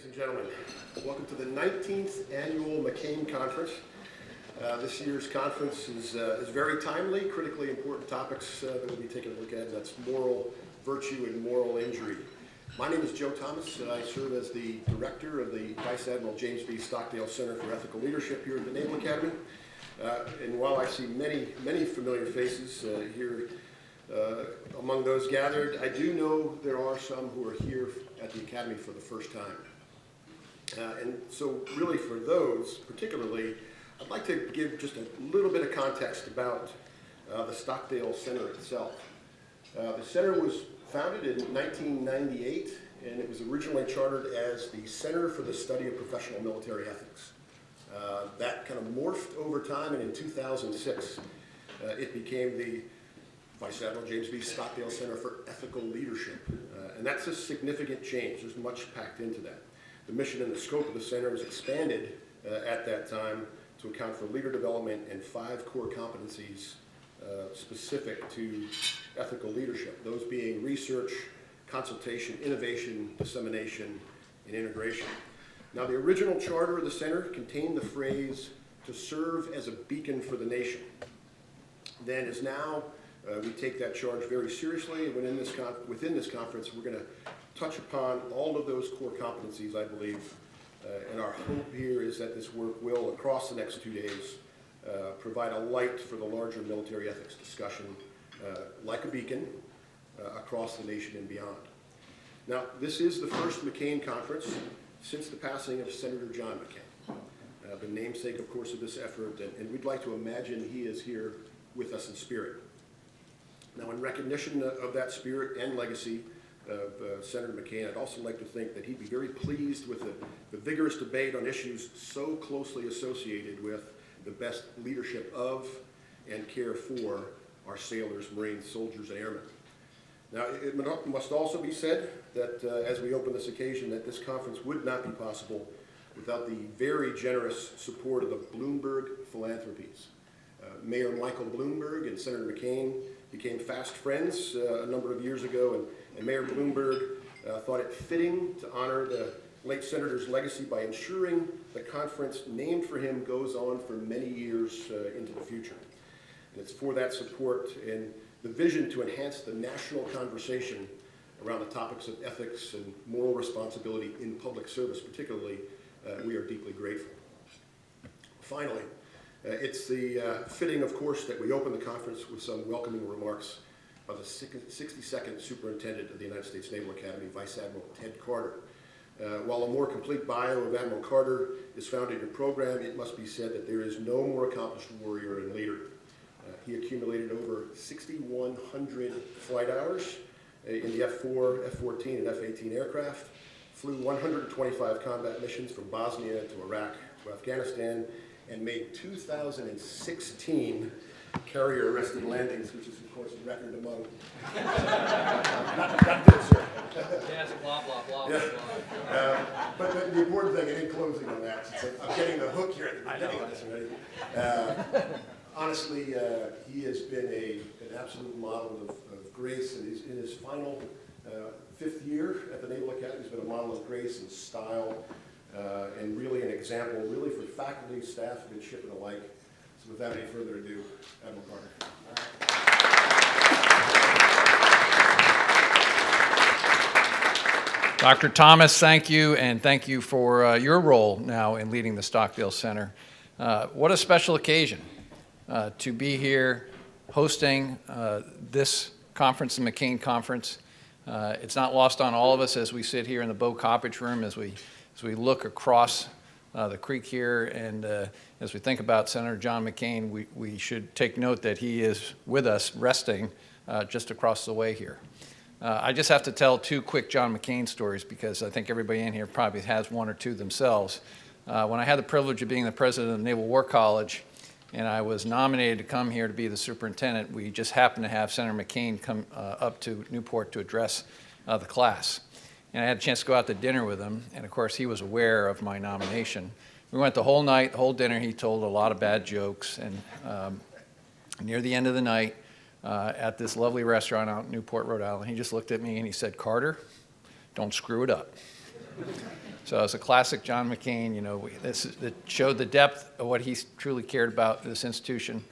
Ladies and gentlemen, welcome to the 19th Annual McCain Conference. This year's conference is very timely, critically important topics that we'll be taking a look at, and that's moral virtue and moral injury. My name is Joe Thomas, and I serve as the director of the Vice Admiral James B. Stockdale Center for Ethical Leadership here at the Naval Academy. And while I see many familiar faces here among those gathered, I do know there are some who are here at the Academy for the first time. And so really for those particularly, I'd like to give just a little bit of context about the Stockdale Center itself. The center was founded in 1998, and it was originally chartered as the Center for the Study of Professional Military Ethics. That kind of morphed over time, and in 2006 it became the Vice Admiral James B. Stockdale Center for Ethical Leadership. And that's a significant change. There's much packed into that. The mission and the scope of the center was expanded at that time to account for leader development and 5 core competencies specific to ethical leadership, those being research, consultation, innovation, dissemination, and integration. Now, the original charter of the center contained the phrase, "to serve as a beacon for the nation." Then as now, we take that charge very seriously, and within this conference, we're going to touch upon all of those core competencies, I believe, and our hope here is that this work will, across the next 2 days, provide a light for the larger military ethics discussion, like a beacon, across the nation and beyond. Now, this is the first McCain conference since the passing of Senator John McCain, the namesake, of course, of this effort, and we'd like to imagine he is here with us in spirit. Now, in recognition of that spirit and legacy of Senator McCain, I'd also like to think that he'd be very pleased with the vigorous debate on issues so closely associated with the best leadership of and care for our sailors, Marines, soldiers, and airmen. Now, it must also be said that as we open this occasion, that this conference would not be possible without the very generous support of the Bloomberg philanthropies. Mayor Michael Bloomberg and Senator McCain became fast friends a number of years ago, and Mayor Bloomberg thought it fitting to honor the late senator's legacy by ensuring the conference named for him goes on for many years into the future. And it's for that support and the vision to enhance the national conversation around the topics of ethics and moral responsibility in public service particularly, we are deeply grateful. Finally, it's fitting, of course, that we open the conference with some welcoming remarks by the 62nd Superintendent of the United States Naval Academy, Vice Admiral Ted Carter. While a more complete bio of Admiral Carter is found in your program, it must be said that there is no more accomplished warrior and leader. He accumulated over 6,100 flight hours in the F-4, F-14, and F-18 aircraft, flew 125 combat missions from Bosnia to Iraq to Afghanistan, and made 2016 carrier arrested landings, which is, of course, a record among... not good, sir. Yes, blah, blah, blah, yeah. blah. But the important thing, and in closing on that, since I'm getting the hook here at the beginning of this already, honestly, he has been an absolute model of grace, and he's in his final 5th year at the Naval Academy. He's been a model of grace and style, and really an example, really for faculty, staff, midshipmen alike. So without any further ado, Admiral Carter. Dr. Thomas, thank you, and thank you for your role now in leading the Stockdale Center. What a special occasion to be here hosting this conference, the McCain Conference. It's not lost on all of us as we sit here in the Bow Coppage Room, as we look across the creek here, and as we think about Senator John McCain, we should take note that he is with us resting just across the way here. I just have to tell 2 quick John McCain stories because I think everybody in here probably has 1 or 2 themselves. When I had the privilege of being the president of the Naval War College and I was nominated to come here to be the superintendent, we just happened to have Senator McCain come up to Newport to address the class. And I had a chance to go out to dinner with him, and of course he was aware of my nomination. We went the whole night, the whole dinner. He told a lot of bad jokes, and near the end of the night, at this lovely restaurant out in Newport, Rhode Island, he just looked at me and he said, "Carter, don't screw it up." So it's a classic John McCain. You know, it showed the depth of what he truly cared about this institution.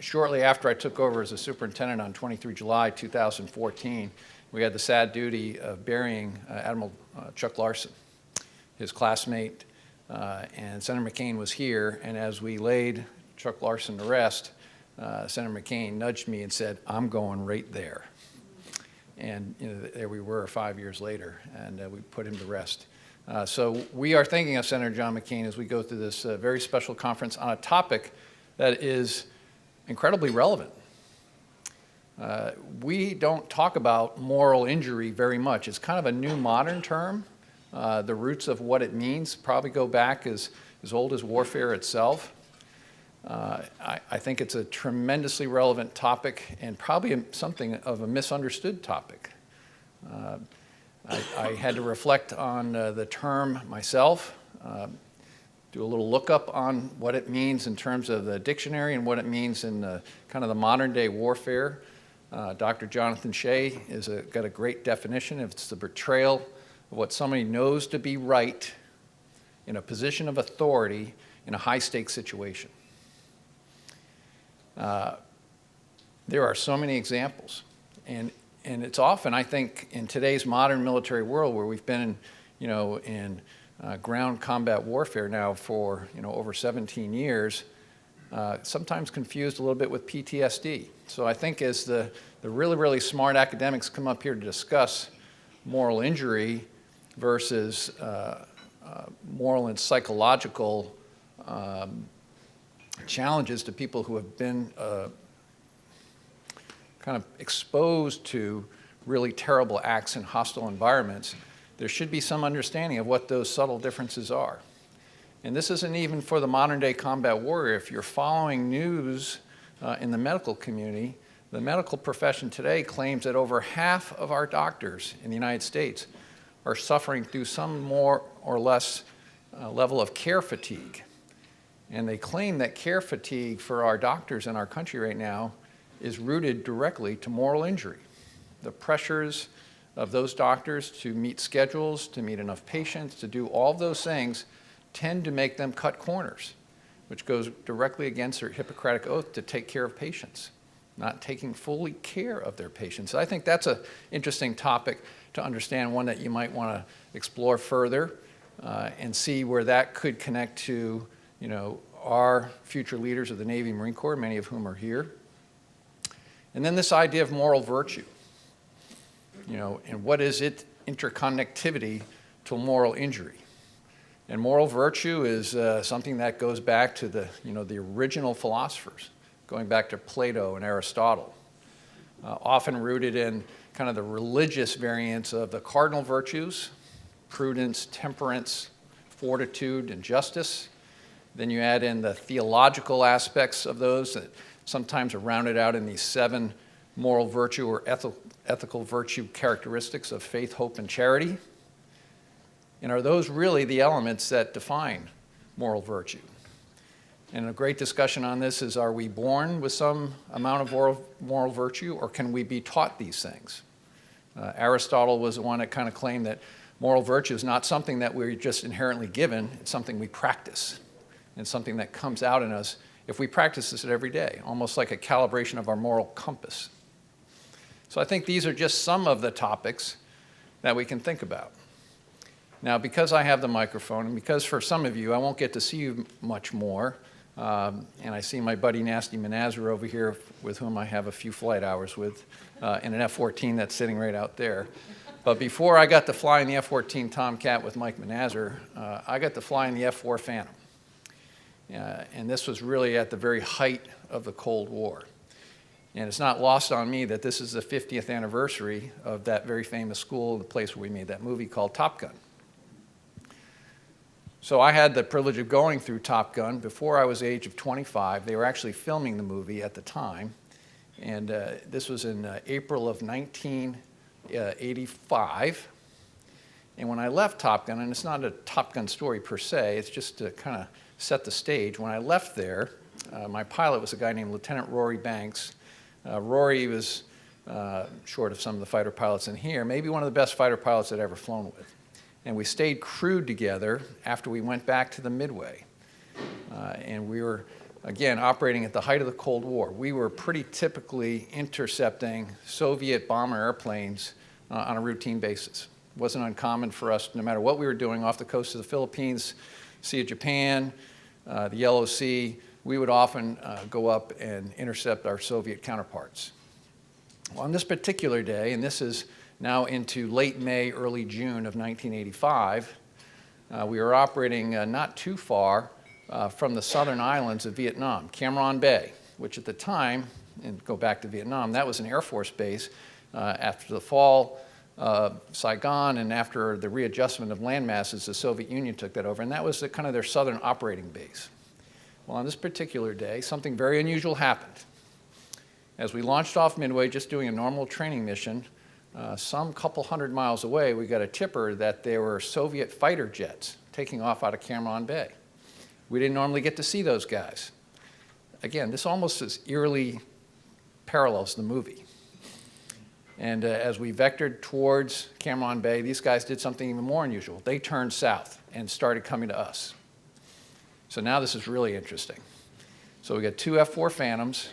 Shortly after I took over as a superintendent on 23 July 2014, we had the sad duty of burying Admiral Chuck Larson, his classmate, and Senator McCain was here, and as we laid Chuck Larson to rest, Senator McCain nudged me and said, "I'm going right there." And you know, there we were 5 years later, and we put him to rest. So we are thinking of Senator John McCain as we go through this very special conference on a topic that is incredibly relevant. We don't talk about moral injury very much. It's kind of a new modern term. The roots of what it means probably go back as old as warfare itself. I think it's a tremendously relevant topic and probably something of a misunderstood topic. I had to reflect on the term myself, do a little lookup on what it means in terms of the dictionary and what it means in kind of the modern day warfare. Dr. Jonathan Shea has got a great definition. It's the betrayal of what somebody knows to be right in a position of authority in a high-stakes situation. There are so many examples, and it's often, I think, in today's modern military world where we've been in ground combat warfare now for over 17 years, sometimes confused a little bit with PTSD. So I think as the really, really smart academics come up here to discuss moral injury versus moral and psychological challenges to people who have been kind of exposed to really terrible acts in hostile environments, there should be some understanding of what those subtle differences are. And this isn't even for the modern day combat warrior. If you're following news in the medical community, the medical profession today claims that over half of our doctors in the United States are suffering through some more or less level of care fatigue. And they claim that care fatigue for our doctors in our country right now is rooted directly to moral injury. The pressures of those doctors to meet schedules, to meet enough patients, to do all of those things tend to make them cut corners, which goes directly against their Hippocratic oath to take care of patients, not taking fully care of their patients. I think that's an interesting topic to understand, one that you might want to explore further and see where that could connect to our future leaders of the Navy and Marine Corps, many of whom are here. And then this idea of moral virtue, and what is its interconnectivity to moral injury. And moral virtue is something that goes back to the original philosophers, going back to Plato and Aristotle, often rooted in kind of the religious variants of the cardinal virtues: prudence, temperance, fortitude, and justice. Then you add in the theological aspects of those that sometimes are rounded out in these 7 moral virtue or ethical virtue characteristics of faith, hope, and charity. And are those really the elements that define moral virtue? And a great discussion on this is, are we born with some amount of moral virtue, or can we be taught these things? Aristotle was the one that kind of claimed that moral virtue is not something that we're just inherently given, it's something we practice, and something that comes out in us if we practice this every day, almost like a calibration of our moral compass. So I think these are just some of the topics that we can think about. Now, because I have the microphone, and because for some of you, I won't get to see you much more, and I see my buddy Nasty Manazar over here, with whom I have a few flight hours with, in an F-14 that's sitting right out there. But before I got to fly in the F-14 Tomcat with Mike Manazar, I got to fly in the F-4 Phantom. And this was really at the very height of the Cold War. And it's not lost on me that this is the 50th anniversary of that very famous school, the place where we made that movie called Top Gun. So I had the privilege of going through Top Gun before I was the age of 25. They were actually filming the movie at the time. And this was in April of 1985. And when I left Top Gun, and it's not a Top Gun story per se, it's just to kind of set the stage. When I left there, my pilot was a guy named Lieutenant Rory Banks. Rory was, short of some of the fighter pilots in here, maybe one of the best fighter pilots I'd ever flown with. and we stayed crewed together after we went back to the Midway. And we were, again, operating at the height of the Cold War. We were pretty typically intercepting Soviet bomber airplanes on a routine basis. It wasn't uncommon for us, no matter what we were doing off the coast of the Philippines, Sea of Japan, the Yellow Sea, we would often go up and intercept our Soviet counterparts. Well, on this particular day, and this is now into late May, early June of 1985, we were operating not too far from the southern islands of Vietnam, Cam Ranh Bay, which at the time, and go back to Vietnam, that was an Air Force base. After the fall of Saigon and after the readjustment of land masses, the Soviet Union took that over, and that was kind of their southern operating base. Well, on this particular day, something very unusual happened. As we launched off Midway, just doing a normal training mission, some couple hundred miles away, we got a tipper that there were Soviet fighter jets taking off out of Cam Ranh Bay. We didn't normally get to see those guys. Again, this almost as eerily parallels the movie. And as we vectored towards Cam Ranh Bay, these guys did something even more unusual. They turned south and started coming to us. So now this is really interesting. So we got two F-4 Phantoms,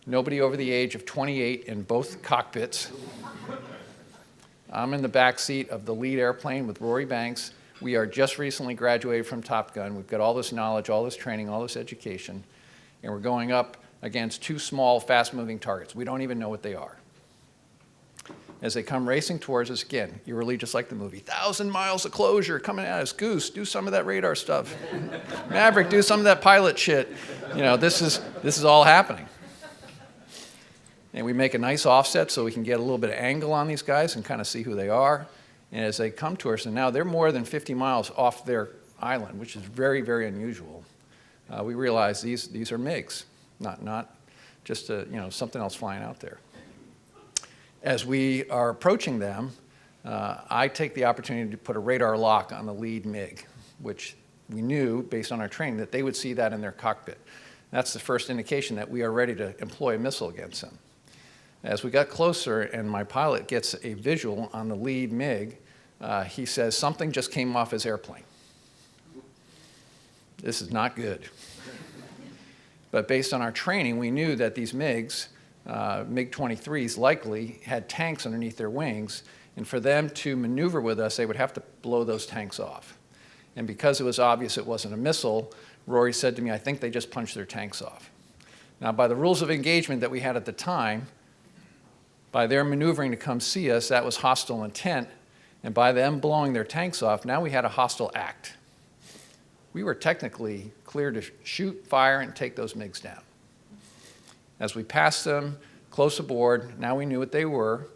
nobody over the age of 28 in both cockpits. I'm in the back seat of the lead airplane with Rory Banks. We are just recently graduated from Top Gun. We've got all this knowledge, all this training, all this education, and we're going up against two small, fast-moving targets. We don't even know what they are. As they come racing towards us, again, eerily just like the movie, 1,000 miles of closure coming at us. Goose, do some of that radar stuff. Maverick, do some of that pilot shit. You know, this is all happening. And we make a nice offset so we can get a little bit of angle on these guys and kind of see who they are. And as they come to us, and now they're more than 50 miles off their island, which is very, very unusual, we realize these are MiGs, not just something else flying out there. As we are approaching them, I take the opportunity to put a radar lock on the lead MiG, which we knew, based on our training, that they would see that in their cockpit. That's the first indication that we are ready to employ a missile against them. As we got closer and my pilot gets a visual on the lead MiG, he says, something just came off his airplane. This is not good. But based on our training, we knew that these MiGs, MiG-23s likely had tanks underneath their wings, and for them to maneuver with us, they would have to blow those tanks off. And because it was obvious it wasn't a missile, Rory said to me, I think they just punched their tanks off. Now, by the rules of engagement that we had at the time, by their maneuvering to come see us, that was hostile intent, and by them blowing their tanks off, now we had a hostile act. We were technically clear to shoot, fire, and take those MiGs down. As we passed them close aboard, now we knew what they were,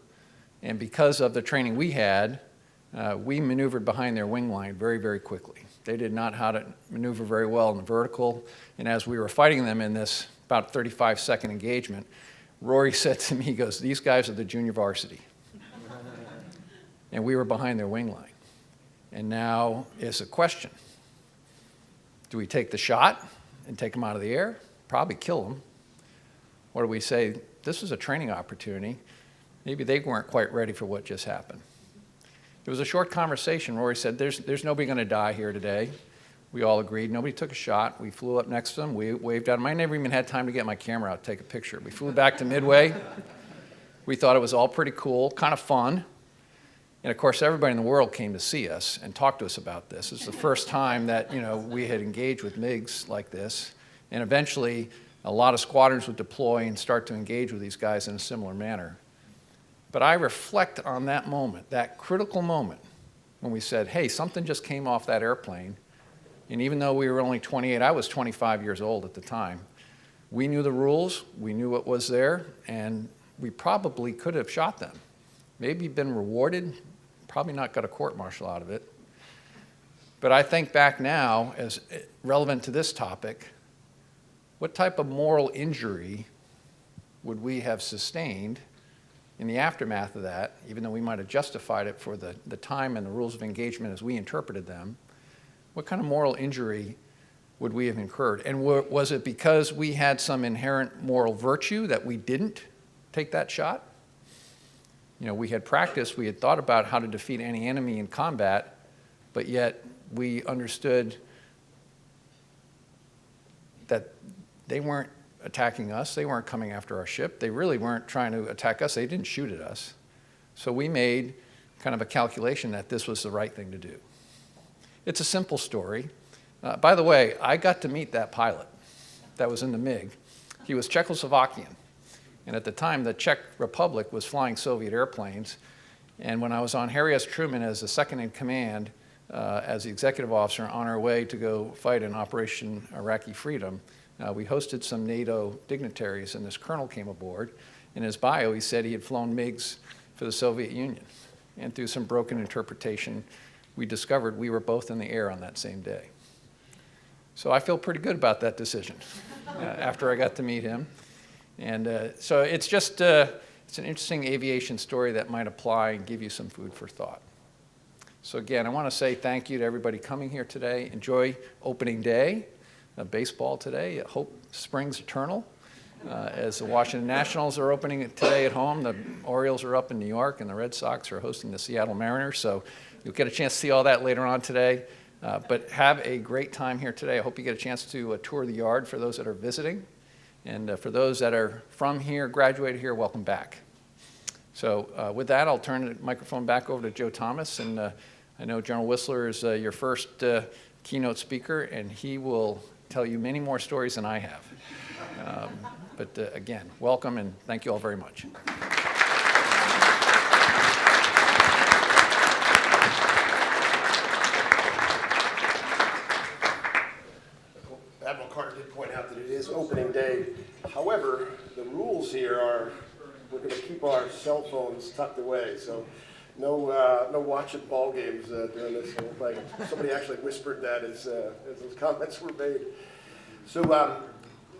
and because of the training we had, we maneuvered behind their wing line very, very quickly. They did not know how to maneuver very well in the vertical, and as we were fighting them in this about 35-second engagement, Rory said to me, he goes, these guys are the junior varsity. And we were behind their wing line. And now is a question. Do we take the shot and take them out of the air? Probably kill them. Or do we say, this was a training opportunity. Maybe they weren't quite ready for what just happened. There was a short conversation. Rory said, there's nobody going to die here today. We all agreed. Nobody took a shot. We flew up next to them. We waved at them. I never even had time to get my camera out to take a picture. We flew back to Midway. We thought it was all pretty cool, kind of fun. And of course, everybody in the world came to see us and talk to us about this. It's the first time that we had engaged with MiGs like this. And eventually, a lot of squadrons would deploy and start to engage with these guys in a similar manner. But I reflect on that moment, that critical moment, when we said, hey, something just came off that airplane. And even though we were only 28, I was 25 years old at the time. We knew the rules, we knew what was there, and we probably could have shot them. Maybe been rewarded, probably not got a court-martial out of it. But I think back now, as relevant to this topic, what type of moral injury would we have sustained in the aftermath of that, even though we might have justified it for the time and the rules of engagement as we interpreted them? What kind of moral injury would we have incurred? And was it because we had some inherent moral virtue that we didn't take that shot? We had practiced, we had thought about how to defeat any enemy in combat, but yet we understood that they weren't attacking us. They weren't coming after our ship. They really weren't trying to attack us. They didn't shoot at us. So we made kind of a calculation that this was the right thing to do. It's a simple story. By the way, I got to meet that pilot that was in the MiG. He was Czechoslovakian. And at the time, the Czech Republic was flying Soviet airplanes. And when I was on Harry S. Truman as the second in command, as the executive officer on our way to go fight in Operation Iraqi Freedom, we hosted some NATO dignitaries, and this colonel came aboard. In his bio, he said he had flown MiGs for the Soviet Union. And through some broken interpretation, we discovered we were both in the air on that same day. So I feel pretty good about that decision after I got to meet him. And so it's just, it's an interesting aviation story that might apply and give you some food for thought. So again, I want to say thank you to everybody coming here today. Enjoy opening day, baseball today. Hope springs eternal. As the Washington Nationals are opening it today at home, the Orioles are up in New York, and the Red Sox are hosting the Seattle Mariners. So you'll get a chance to see all that later on today. But have a great time here today. I hope you get a chance to tour the yard for those that are visiting. And for those that are from here, graduated here, welcome back. So with that, I'll turn the microphone back over to Joe Thomas. And I know General Whistler is your first keynote speaker, and he will tell you many more stories than I have. But again, welcome, and thank you all very much. Admiral Carter did point out that it is opening day. However, the rules here are we're going to keep our cell phones tucked away, so no watching ball games during this whole thing. Somebody actually whispered that as those comments were made. So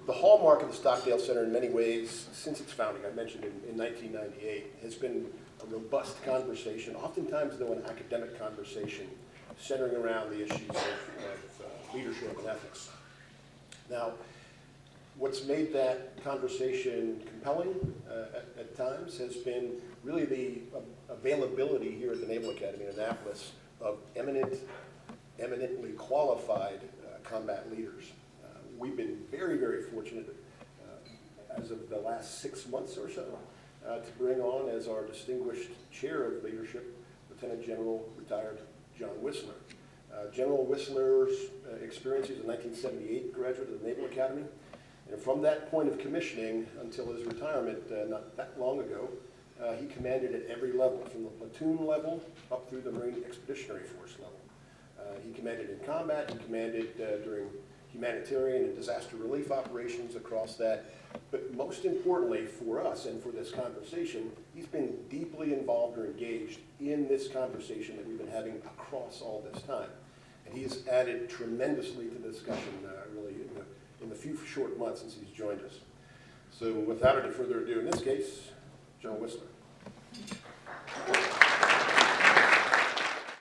the hallmark of the Stockdale Center in many ways, since its founding, I mentioned in 1998, has been a robust conversation, oftentimes though an academic conversation, centering around the issues of leadership and ethics. Now, what's made that conversation compelling at times has been really the availability here at the Naval Academy in Annapolis of eminently qualified combat leaders. We've been very, very fortunate as of the last 6 months or so to bring on as our distinguished chair of leadership, Lieutenant General retired John Whistler. General Whistler's experience, he was a 1978 graduate of the Naval Academy, and from that point of commissioning until his retirement not that long ago, he commanded at every level, from the platoon level up through the Marine Expeditionary Force level. He commanded in combat, he commanded during humanitarian and disaster relief operations across that, but most importantly for us and for this conversation, he's been deeply involved or engaged in this conversation that we've been having across all this time. And he has added tremendously to the discussion really in the few short months since he's joined us. So without any further ado, in this case, General Whistler.